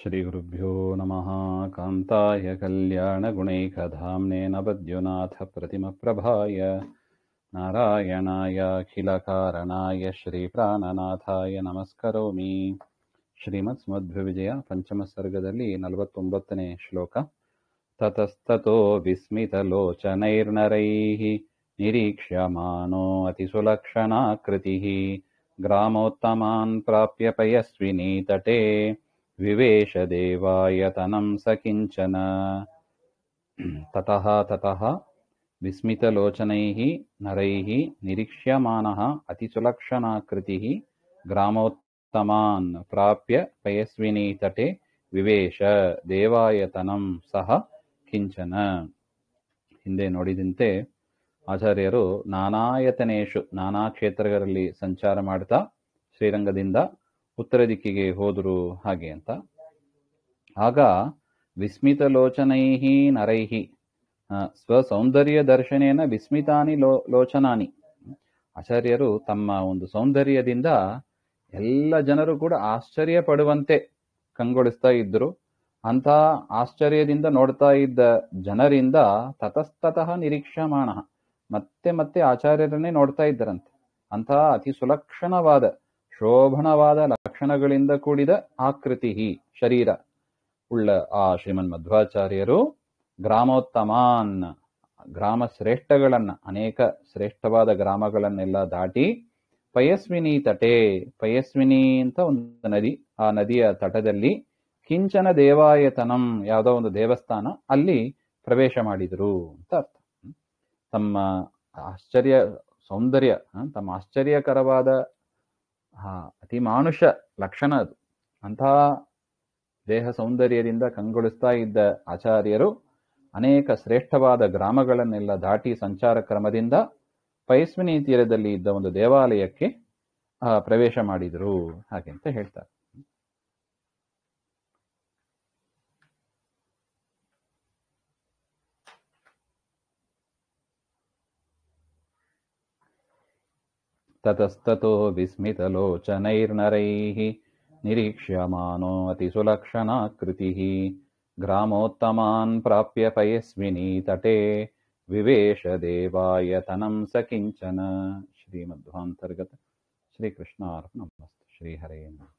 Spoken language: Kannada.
ಶ್ರೀಗುರುಭ್ಯೋ ನಮಃ. ಕಾಂತಾಯ ಕಲ್ಯಾಣಗುಣೈಕಧಾಮ್ನೇ ನವದ್ಯುನಾಥಪ್ರತಿಮಪ್ರಭಾಯ ನಾರಾಯಣಾಯ ಅಖಿಲಕಾರಣಾಯ ಶ್ರೀಪ್ರಾಣನಾಥಾಯ ನಮಸ್ಕರೋಮಿ. ಶ್ರೀಮತ್ಸ್ಮಧ್ವವಿಜಯ ಪಂಚಮ ಸರ್ಗದಲ್ಲಿ 49ನೇ ಶ್ಲೋಕ. ತತಸ್ತತೋ ವಿಸ್ಮಿತಲೋಚನೈರ್ನರೈಃ ನಿರೀಕ್ಷ್ಯಮಾನೋ ಅತಿಸುಲಕ್ಷಣಾಕೃತಿಃ ಗ್ರಾಮೋತ್ತಮಾನ್ ಪ್ರಾಪ್ಯ ಪಯಸ್ವಿನಿ ತಟೇ ವಿವೇಶ ದೇವಾಯತನಂ ಸಕಿಂಚನ. ತತಃ ವಿಸ್ಮಿತಲೋಚನೈಃ ನರೈಃ ನಿರೀಕ್ಷ್ಯಮಾನಃ ಅತಿಸುಲಕ್ಷಣಾಕೃತಿಃ ಗ್ರಾಮೋತ್ತಮಾನ್ ಪ್ರಾಪ್ಯ ಪಯಸ್ವಿನಿ ತಟೇ ವಿವೇಶ ದೇವಾಯತನಂ ಸಹ ಕಿಂಚನ. ಹಿಂದೆ ನೋಡಿದಂತೆ ಆಚಾರ್ಯರು ನಾನಾಯತನೇಶು ನಾನಾ ಕ್ಷೇತ್ರಗಳಲ್ಲಿ ಸಂಚಾರ ಮಾಡ್ತಾ ಶ್ರೀರಂಗದಿಂದ ಉತ್ತರ ದಿಕ್ಕಿಗೆ ಹೋದರು ಹಾಗೆ ಅಂತ. ಆಗ ವಿಸ್ಮಿತಲೋಚನೈಹಿ ನರೈಹಿ ಸ್ವಸೌಂದರ್ಯ ದರ್ಶನೇನ ವಿಸ್ಮಿತಾನಿ ಲೋಚನಾನಿ. ಆಚಾರ್ಯರು ತಮ್ಮ ಒಂದು ಸೌಂದರ್ಯದಿಂದ ಎಲ್ಲ ಜನರು ಕೂಡ ಆಶ್ಚರ್ಯ ಪಡುವಂತೆ ಕಂಗೊಳಿಸ್ತಾ ಇದ್ರು. ಅಂಥ ಆಶ್ಚರ್ಯದಿಂದ ನೋಡ್ತಾ ಇದ್ದ ಜನರಿಂದ ತತಸ್ತತಃ ನಿರೀಕ್ಷಮಾಣ, ಮತ್ತೆ ಮತ್ತೆ ಆಚಾರ್ಯರನ್ನೇ ನೋಡ್ತಾ ಇದ್ದರಂತೆ. ಅಂಥ ಅತಿ ಸುಲಕ್ಷಣವಾದ ಶೋಭಣವಾದ ಲಕ್ಷಣಗಳಿಂದ ಕೂಡಿದ ಆಕೃತಿ ಶರೀರ ಉಳ್ಳ ಆ ಶ್ರೀಮನ್ ಮಧ್ವಾಚಾರ್ಯರು ಗ್ರಾಮೋತ್ತಮಾನ್ ಗ್ರಾಮ ಶ್ರೇಷ್ಠಗಳನ್ನ, ಅನೇಕ ಶ್ರೇಷ್ಠವಾದ ಗ್ರಾಮಗಳನ್ನೆಲ್ಲ ದಾಟಿ ಪಯಸ್ವಿನಿ ತಟೆ, ಪಯಸ್ವಿನಿ ಅಂತ ಒಂದು ನದಿ, ಆ ನದಿಯ ತಟದಲ್ಲಿ ಕಿಂಚನ ದೇವಾಯತನಂ, ಯಾವುದೋ ಒಂದು ದೇವಸ್ಥಾನ, ಅಲ್ಲಿ ಪ್ರವೇಶ ಮಾಡಿದರು ಅಂತ ಅರ್ಥ. ತಮ್ಮ ಆಶ್ಚರ್ಯ ಸೌಂದರ್ಯ, ತಮ್ಮ ಆಶ್ಚರ್ಯಕರವಾದ ಅತಿ ಮಾನುಷ ಲಕ್ಷಣ ಅದು. ಅಂಥ ದೇಹ ಸೌಂದರ್ಯದಿಂದ ಕಂಗೊಳಿಸ್ತಾ ಇದ್ದ ಆಚಾರ್ಯರು ಅನೇಕ ಶ್ರೇಷ್ಠವಾದ ಗ್ರಾಮಗಳನ್ನೆಲ್ಲ ದಾಟಿ ಸಂಚಾರ ಕ್ರಮದಿಂದ ಪಯಸ್ವಿನಿ ತೀರದಲ್ಲಿ ಇದ್ದ ಒಂದು ದೇವಾಲಯಕ್ಕೆ ಪ್ರವೇಶ ಮಾಡಿದರು ಹಾಗೆ ಅಂತ ಹೇಳ್ತಾರೆ. ತತಸ್ತತೋ ವಿಸ್ಮಿತಲೋಚನೈರ್ನರೈಃ ನಿರೀಕ್ಷ್ಯಮಾನೋ ಅತಿಸುಲಕ್ಷಣಾಕೃತಿಃ ಗ್ರಾಮೋತ್ತಮಾನ್ ಪ್ರಾಪ್ಯ ಪಯಸ್ವಿನಿ ತಟೇ ವಿವೇಶ ದೇವಾಯತನಂ ಸಕಿಂಚನ. ಶ್ರೀಮಧ್ವಾಂತರ್ಗತ ಶ್ರೀಕೃಷ್ಣಾರ್ಪಣಮಸ್ತು. ಶ್ರೀಹರೇ ನಮಃ.